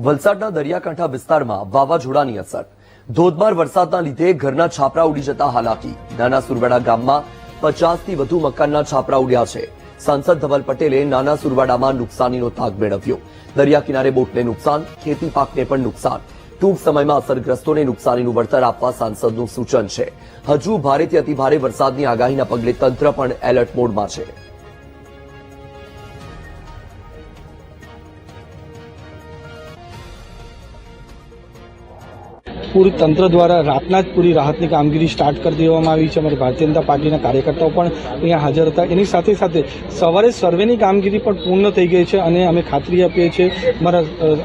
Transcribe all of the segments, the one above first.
વલસાડના દરિયાકાંઠા વિસ્તારમાં વાવાઝોડાની અસર. ધોધમાર વરસાદના લીધે ઘરના છાપરા ઉડી જતા હાલાકી. નાના સુરવાડા ગામમાં 50 થી વધુ મકાનના છાપરા ઉડ્યા છે. સાંસદ ધવલ પટેલે નાના સુરવાડામાં નુકસાનીનો તાગ મેળવ્યો. દરિયા કિનારે બોટને નુકસાન, ખેતી પાકને પણ નુકસાન. ટૂંક સમયમાં અસરગ્રસ્તોને નુકસાનીનું વળતર આપવા સાંસદનું સૂચન છે. હજુ ભારેથી અતિભારે વરસાદની આગાહીના પગલે તંત્ર પણ એલર્ટ મોડમાં છે. પૂરી તંત્ર દ્વારા રાતના જ પૂરી રાહતની કામગીરી સ્ટાર્ટ કરી દેવામાં આવી છે. અમારી ભારતીય જનતા પાર્ટીના કાર્યકર્તાઓ પણ અહીંયા હાજર હતા. એની સાથે સાથે સવારે સર્વેની કામગીરી પણ પૂર્ણ થઈ ગઈ છે અને અમે ખાતરી આપીએ છીએ.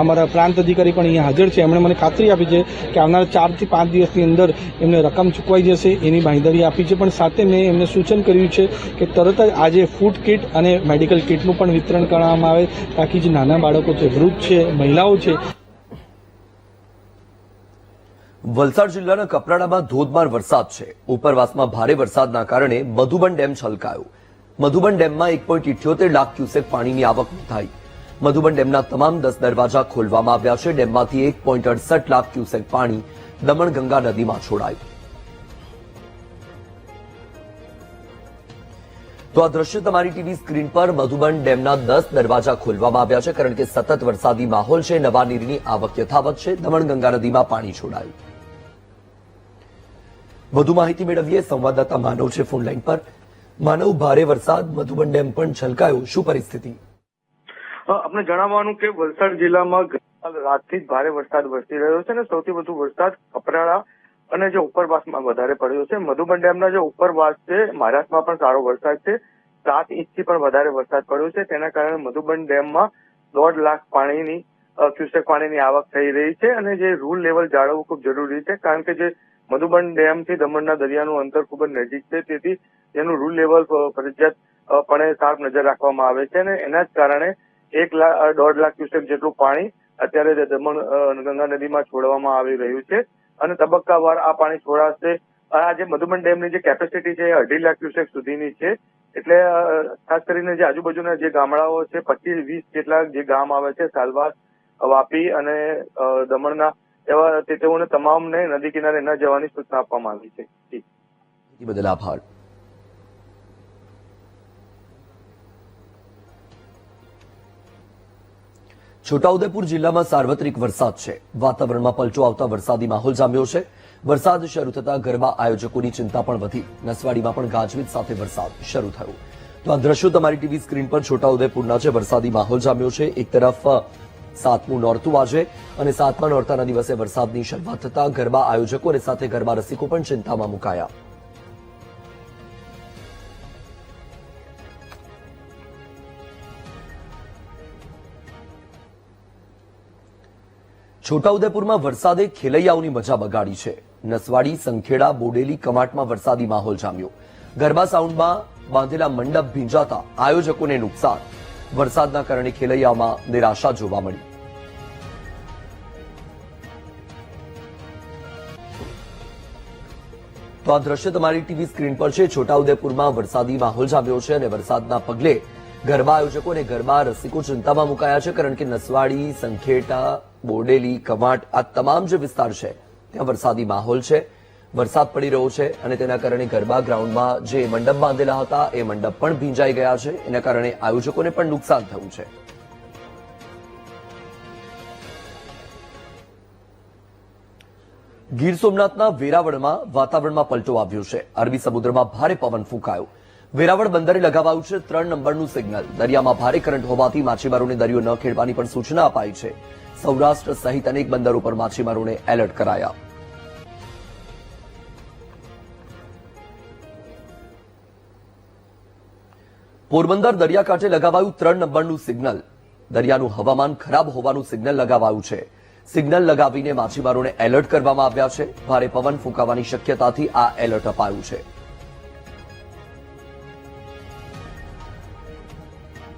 અમારા પ્રાંત અધિકારી પણ અહીંયા હાજર છે. એમણે મને ખાતરી આપી છે કે આવનારા 4 થી 5 દિવસની અંદર એમને રકમ ચૂકવાઈ જશે એની બાંહેધરી આપી છે. પણ સાથે મેં એમને સૂચન કર્યું છે કે તરત જ આજે ફૂડ કિટ અને મેડિકલ કિટનું પણ વિતરણ કરવામાં આવે તાકી જે નાના બાળકો છે, વૃદ્ધ છે, મહિલાઓ છે. વલસાડ જિલ્લાના કપરાડામાં ધોધમાર વરસાદ છે. ઉપરવાસમાં ભારે વરસાદના કારણે મધુબન ડેમ છલકાયો. મધુબન ડેમમાં 1.78 લાખ ક્યુસેક પાણીની આવક નોંધાઈ. મધુબન ડેમના તમામ 10 દરવાજા ખોલવામાં આવ્યા છે. ડેમમાંથી 1.68 લાખ ક્યુસેક પાણી દમણગંગા નદીમાં છોડાયું. તો આ દ્રશ્ય તમારી ટીવી સ્ક્રીન પર મધુબન ડેમના 10 દરવાજા ખોલવામાં આવ્યા છે કારણ કે સતત વરસાદી માહોલ છે. નવા નીરની આવક યથાવત છે. દમણગંગા નદીમાં પાણી છોડાયું. વધુ માહિતી મેળવીએ સંવાદદાતા માનવ છે ફોનલાઈન પર. માનવ, ભારે વરસાદ, મધુબન ડેમ પણ છલકાયો, શું પરિસ્થિતિ? આપણે જણાવવાનું કે વલસાડ જિલ્લામાં રાતથી જ ભારે વરસાદ વરસી રહ્યો છે અને સૌથી વધુ વરસાદ કપરાડા અને જે ઉપરવાસમાં વધારે પડ્યો છે. મધુબન ડેમના જે ઉપરવાસ છે મહારાષ્ટ્રમાં પણ સારો વરસાદ છે. 7 ઇંચથી પણ વધારે વરસાદ પડ્યો છે. તેના કારણે મધુબન ડેમમાં 1.5 લાખ ક્યુસેક પાણીની આવક થઈ રહી છે અને જે રૂલ લેવલ જાળવવું ખૂબ જરૂરી છે કારણ કે જે મધુબન ડેમ થી દમણના દરિયાનું અંતર ખૂબ જ નજીક છે. તેથી તેનું રૂલ લેવલ ફરજિયાતપણે સાફ નજર રાખવામાં આવે છે અને એના જ કારણે 1.5 લાખ ક્યુસેક જેટલું પાણી અત્યારે દમણ ગંગા નદીમાં છોડવામાં આવી રહ્યું છે અને તબક્કાવાર આ પાણી છોડાશે. આ જે મધુબન ડેમની જે કેપેસિટી છે એ 2.5 લાખ ક્યુસેક સુધીની છે. એટલે ખાસ કરીને જે આજુબાજુના જે ગામડાઓ છે 25-20 જેટલા જે ગામ આવે છે, સાલવાસ, વાપી અને દમણના, એવા તેઓને તમામને નદી કિનારે ન જવાની સૂચના આપવામાં આવી છે. બદલ આભાર. છોટાઉદેપુર જિલ્લામાં સાર્વત્રિક વરસાદ છે. વાતાવરણમાં પલટો આવતા વરસાદી માહોલ જામ્યો છે. વરસાદ શરૂ થતા ગરબા આયોજકોની ચિંતા પણ વધી. નસવાડીમાં પણ ગાજવીજ સાથે વરસાદ શરૂ થયો. તો આ દ્રશ્યો તમારી ટીવી સ્ક્રીન પર છોટાઉદેપુરના છે. વરસાદી માહોલ જામ્યો છે. એક તરફ 7મું નોરતું આજે અને 7મા નોરતાના દિવસે વરસાદની શરૂઆત થતા ગરબા આયોજકો અને સાથે ગરબા રસિકો પણ ચિંતામાં મુકાયા. છોટાઉદેપુરમાં વરસાદે ખેલૈયાઓની મજા બગાડી છે. નસવાડી, સંખેડા, બોડેલી, કમાટમાં વરસાદી માહોલ જામ્યો. ગરબા સાઉન્ડમાં બાંધેલા મંડપ ભીંજાતા આયોજકોને નુકસાન. વરસાદના કારણે ખેલૈયામાં નિરાશા જોવા મળી. તો આ દ્રશ્ય તમારી ટીવી સ્ક્રીન પર છે. છોટાઉદેપુરમાં વરસાદી માહોલ જામ્યો છે અને વરસાદના પગલે ગરબા આયોજકો અને ગરબા રસિકો ચિંતામાં મુકાયા છે કારણ કે નસવાડી, સંખેડા, બોડેલી, કમાટ આ તમામ જે વિસ્તાર છે ત્યાં વરસાદી માહોલ છે. વરસાદ પડી રહ્યો છે અને તેના કારણે ગરબા ગ્રાઉન્ડમાં જે મંડપ બાંધેલા હતા એ મંડપ પણ ભીંજાઈ ગયા છે. એના કારણે આયોજકોને પણ નુકસાન થયું છે. ગીર સોમનાથના વેરાવળમાં વાતાવરણમાં પલટો આવ્યો છે. અરબી સમુદ્રમાં ભારે પવન ફૂંકાયો. વેરાવળ બંદરે લગાવાયું છે 3 નંબરનું સિગ્નલ. દરિયામાં ભારે કરંટ હોવાથી માછીમારોને દરિયો ન ખેડવાની પણ સૂચના અપાઈ છે. સૌરાષ્ટ્ર સહિત અનેક બંદરો પર માછીમારોને એલર્ટ કરાયા. પોરબંદર દરિયાકાંઠે લગાવાયું 3 નંબરનું સિગ્નલ. દરિયાનું હવામાન ખરાબ હોવાનું સિગ્નલ લગાવાયું છે. સિગ્નલ લગાવીને માછીમારોને એલર્ટ કરવામાં આવ્યા છે. ભારે પવન ફૂંકાવાની શક્યતાથી આ એલર્ટ અપાયું છે.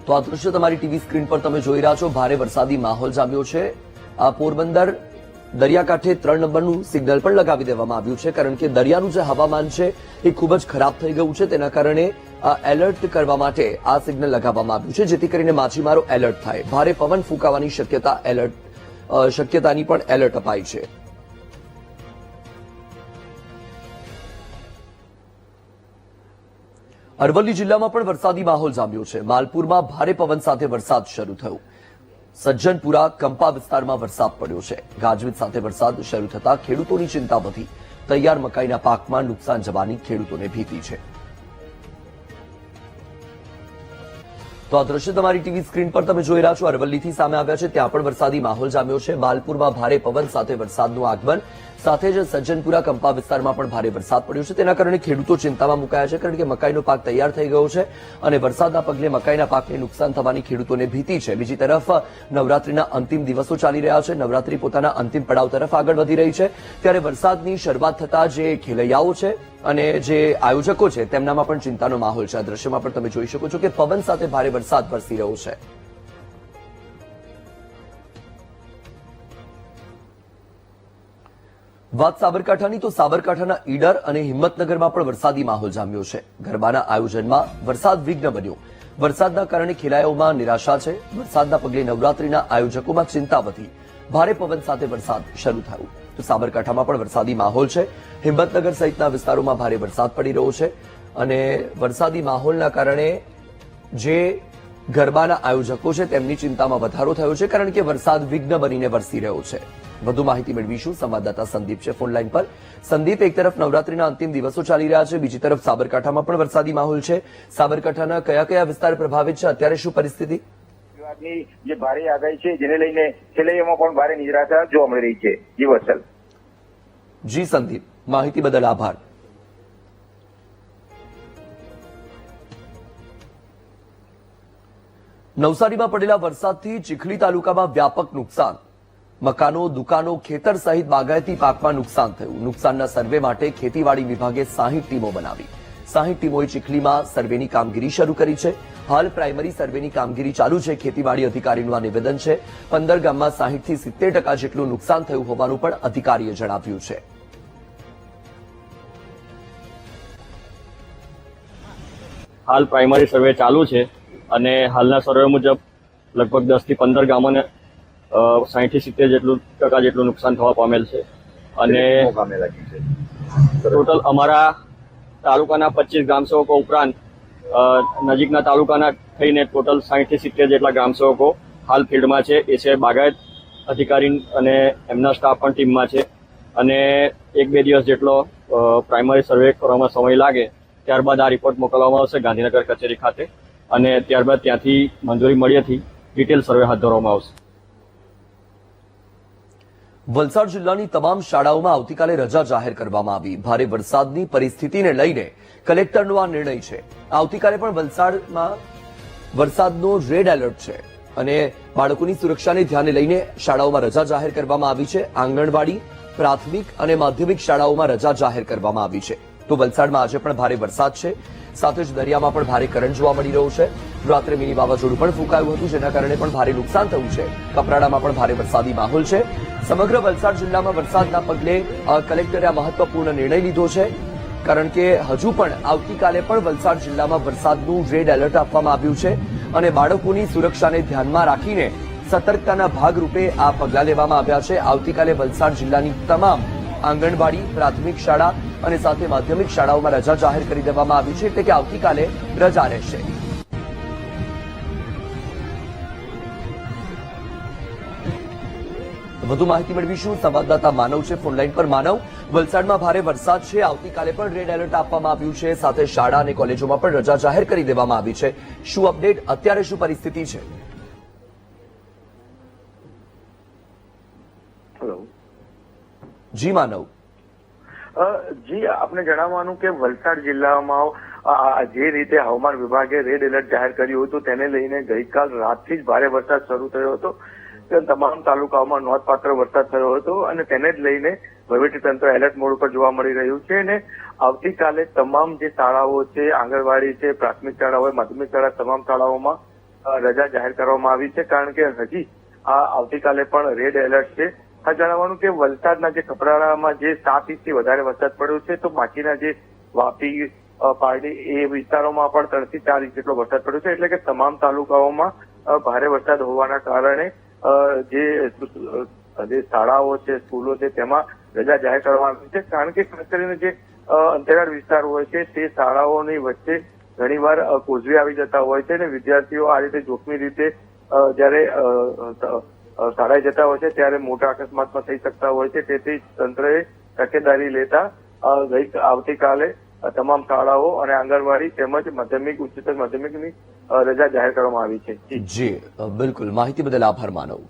તો આ દ્રશ્ય તમારી ટીવી સ્ક્રીન પર તમે જોઈ રહ્યા છો. ભારે વરસાદી માહોલ જામ્યો છે. આ પોરબંદર દરિયાકાંઠે 3 નંબરનું સિગ્નલ પણ લગાવી દેવામાં આવ્યું છે કારણ કે દરિયાનું જે હવામાન છે એ ખૂબ જ ખરાબ થઈ ગયું છે. તેના કારણે એલર્ટ કરવા માટે આ સિગ્નલ લગાવવામાં આવ્યું છે જેથી કરીને માછીમારો એલર્ટ થાય. ભારે પવન ફૂંકાવાની શક્યતા એલર્ટ શક્યતાની પણ એલર્ટ અપાઈ છે. અરવલ્લી જિલ્લામાં પણ વરસાદી માહોલ જામ્યો છે. માલપુરમાં ભારે પવન સાથે વરસાદ શરૂ થયો. સજ્જનપુરા કંપા વિસ્તારમાં વરસાદ પડ્યો છે. ગાજવીજ સાથે વરસાદ શરૂ થતા ખેડૂતોની ચિંતા વધી. તૈયાર મકાઈના પાકમાં નુકસાન જવાની ખેડૂતોને ભીતિ છે. તો આ દ્રશ્ય તમારી ટીવી સ્ક્રીન પર તમે જોઈ રહ્યા છો. અરવલ્લીથી સામે આવ્યા છે. ત્યાં પણ વરસાદી માહોલ જામ્યો છે. માલપુરમાં ભારે પવન સાથે વરસાદનું આગમન, સાથે જ સજ્જનપુરા કંપા વિસ્તારમાં પણ ભારે વરસાદ પડ્યો છે. તેના કારણે ખેડૂતો ચિંતામાં મુકાયા છે, કારણ કે મકાઈનો પાક તૈયાર થઈ ગયો છે અને વરસાદના પગલે મકાઈના પાકને નુકસાન થવાની ખેડૂતોને ભીતિ છે. બીજી તરફ નવરાત્રીના અંતિમ દિવસો ચાલી રહ્યા છે. નવરાત્રી પોતાના અંતિમ પડાવ તરફ આગળ વધી રહી છે, ત્યારે વરસાદની શરૂઆત થતા જે ખેલૈયાઓ છે અને જે આયોજકો છે તેમનામાં પણ ચિંતાનો માહોલ છે. આ દ્રશ્યમાં પણ તમે જોઈ શકો છો કે પવન સાથે ભારે વરસાદ વરસી રહ્યો છે. વાત સાબરકાંઠાની, તો સાબરકાંઠાના ઈડર અને હિંમતનગરમાં પણ વરસાદી માહોલ જામ્યો છે. ગરબાના આયોજનમાં વરસાદ વિઘ્ન બન્યો. વરસાદના કારણે ખેલૈયાઓમાં નિરાશા છે. વરસાદના પગલે નવરાત્રીના આયોજકોમાં ચિંતા વધી. ભારે પવન સાથે વરસાદ શરૂ થયો. તો સાબરકાંઠામાં પણ વરસાદી માહોલ છે. હિંમતનગર સહિતના વિસ્તારોમાં ભારે વરસાદ પડી રહ્યો છે અને વરસાદી માહોલના કારણે જે ગરબાના આયોજકો છે તેમની ચિંતામાં વધારો થયો છે, કારણ કે વરસાદ વિઘ્ન બનીને વરસી રહ્યો છે. વધુ માહિતી મેળવીશું. સંવાદદાતા સંદીપ છે ફોન લાઈન પર. સંદીપ, એક તરફ નવરાત્રીના અંતિમ દિવસો ચાલી રહ્યા છે, બીજી તરફ સાબરકાંઠામાં પણ વરસાદી માહોલ છે. સાબરકાંઠાના કયા કયા વિસ્તાર પ્રભાવિત છે? અત્યારે શું પરિસ્થિતિ? જે ભારે આગાહી છે જેને લઈને ખેલૈયામાં પણ ભારે નિરાશા જોવા મળી રહી છે. જી વત્સલ. જી સંદીપ, માહિતી બદલ આભાર. નવસારીમાં પડેલા વરસાદથી ચીખલી તાલુકામાં વ્યાપક નુકસાન. મકાનો, દુકાનો, ખેતર સહિત બાગાયતી પાકમાં નુકસાન થયું. નુકસાનના સર્વે માટે ખેતીવાડી વિભાગે 60 ટીમો બનાવી. 60 ટીમોએ ચીખલીમાં સર્વેની કામગીરી શરૂ કરી છે. હાલ પ્રાઇમરી સર્વેની કામગીરી ચાલુ છે. ખેતીવાડી અધિકારીનું આ નિવેદન છે. 15 ગામમાં 60 થી 70% જેટલું નુકસાન થયું હોવાનું પણ અધિકારીએ જણાવ્યું છે. હાલ પ્રાઇમરી સર્વે ચાલુ છે અને હાલના સર્વે મુજબ લગભગ 10 થી 15 ગામોને 60 થી 70% જેટલું નુકસાન થવા પામેલ છે. અને ટોટલ અમારા તાલુકાના 25 ગ્રામસેવકો ઉપરાંત નજીકના તાલુકાના થઈને ટોટલ 60 થી 70 જેટલા ગ્રામસેવકો હાલ ફિલ્ડમાં છે. એ છે બાગાયત અધિકારી અને એમના સ્ટાફ પણ ટીમમાં છે. અને 1-2 દિવસ જેટલો પ્રાઇમરી સર્વે કરવામાં સમય લાગે, ત્યારબાદ આ રિપોર્ટ મોકલવામાં આવશે ગાંધીનગર કચેરી ખાતે અને ત્યારબાદ ત્યાંથી મંજૂરી મળ્યાથી ડિટેલ સર્વે હાથ ધરવામાં આવશે. વલસાડ જિલ્લાની તમામ શાળાઓમાં આવતીકાલે રજા જાહેર કરવામાં આવી. ભારે વરસાદની પરિસ્થિતિને લઈને કલેક્ટરનો આ નિર્ણય છે. આવતીકાલે પણ વલસાડમાં વરસાદનો રેડ એલર્ટ છે અને બાળકોની સુરક્ષાને ધ્યાને લઈને શાળાઓમાં રજા જાહેર કરવામાં આવી છે. આંગણવાડી, પ્રાથમિક અને માધ્યમિક શાળાઓમાં રજા જાહેર કરવામાં આવી છે. તો વલસાડમાં આજે પણ ભારે વરસાદ છે, સાથે જ દરિયામાં પણ ભારે કરંટ જોવા મળી રહ્યો છે. રાત્રે મિની વાવાઝોડું પણ ફૂંકાયું હતું, જેના કારણે પણ ભારે નુકસાન થયું છે. કપરાડામાં પણ ભારે વરસાદી માહોલ છે. સમગ્ર વલસાડ જિલ્લામાં વરસાદના પગલે કલેક્ટરે આ મહત્વપૂર્ણ નિર્ણય લીધો છે, કારણ કે હજુ પણ આવતીકાલે પણ વલસાડ જિલ્લામાં વરસાદનું રેડ એલર્ટ આપવામાં આવ્યું છે અને બાળકોની સુરક્ષાને ધ્યાનમાં રાખીને સતર્કતાના ભાગરૂપે આ પગલાં લેવામાં આવ્યા છે. આવતીકાલે વલસાડ જિલ્લાની તમામ આંગણવાડી, પ્રાથમિક શાળા અને સાથે માધ્યમિક શાળાઓમાં રજા જાહેર કરી દેવામાં આવી છે, એટલે કે આવતીકાલે રજા રહેશે. વધુ માહિતી મેળવીશું. સંવાદદાતા માનવ છે ફોન લાઈન પર. માનવ, વલસાડમાં ભારે વરસાદ છે, આવતીકાલે પણ રેડ એલર્ટ આપવામાં આવ્યું છે, સાથે શાળા અને કોલેજોમાં પણ રજા જાહેર કરી દેવામાં આવી છે. શું અપડેટ? અત્યારે શું પરિસ્થિતિ છે? હેલો. જી માનવ. જી, આપને જણાવવાનું કે વલસાડ જિલ્લામાં જે રીતે હવામાન વિભાગે રેડ એલર્ટ જાહેર કર્યું હતું તેને લઈને ગઈકાલ રાતથી જ ભારે વરસાદ શરૂ થયો હતો. તમામ તાલુકાઓમાં નોંધપાત્ર વરસાદ થયો હતો અને તેને જ લઈને વહીવટીતંત્ર એલર્ટ મોડ ઉપર જોવા મળી રહ્યું છે. અને આવતીકાલે તમામ જે શાળાઓ છે, આંગણવાડી છે, પ્રાથમિક શાળા હોય, માધ્યમિક શાળા, તમામ શાળાઓમાં રજા જાહેર કરવામાં આવી છે, કારણ કે હજી આવતીકાલે પણ રેડ એલર્ટ છે. આ જણાવવાનું કે વલસાડના જે કપરાડામાં જે 7 ઇંચથી વધારે વરસાદ પડ્યો છે, તો બાકીના જે વાપી, પારડી એ વિસ્તારોમાં પણ 3 થી 4 ઇંચ જેટલો વરસાદ પડ્યો છે. એટલે કે તમામ તાલુકાઓમાં ભારે વરસાદ હોવાના કારણે જે શાળાઓ છે, સ્કૂલો છે, તેમાં રજા જાહેર કરવામાં આવી છે. કારણ કે ખાસ કરીને જે અંતરિયાળ વિસ્તાર હોય છે તે શાળાઓની વચ્ચે ઘણીવાર કોઝવે આવી જતા હોય છે અને વિદ્યાર્થીઓ આ રીતે જોખમી રીતે જ્યારે શાળાએ જતા હોય છે ત્યારે મોટા અકસ્માતમાં થઈ શકતા હોય છે. તેથી તંત્રએ તકેદારી લેતા આવતીકાલે તમામ શાળાઓ અને આંગણવાડી તેમજ માધ્યમિક, ઉચ્ચતર માધ્યમિકની રજા જાહેર કરવામાં આવી છે. જી બિલકુલ, માહિતી બદલ આભાર માનવ.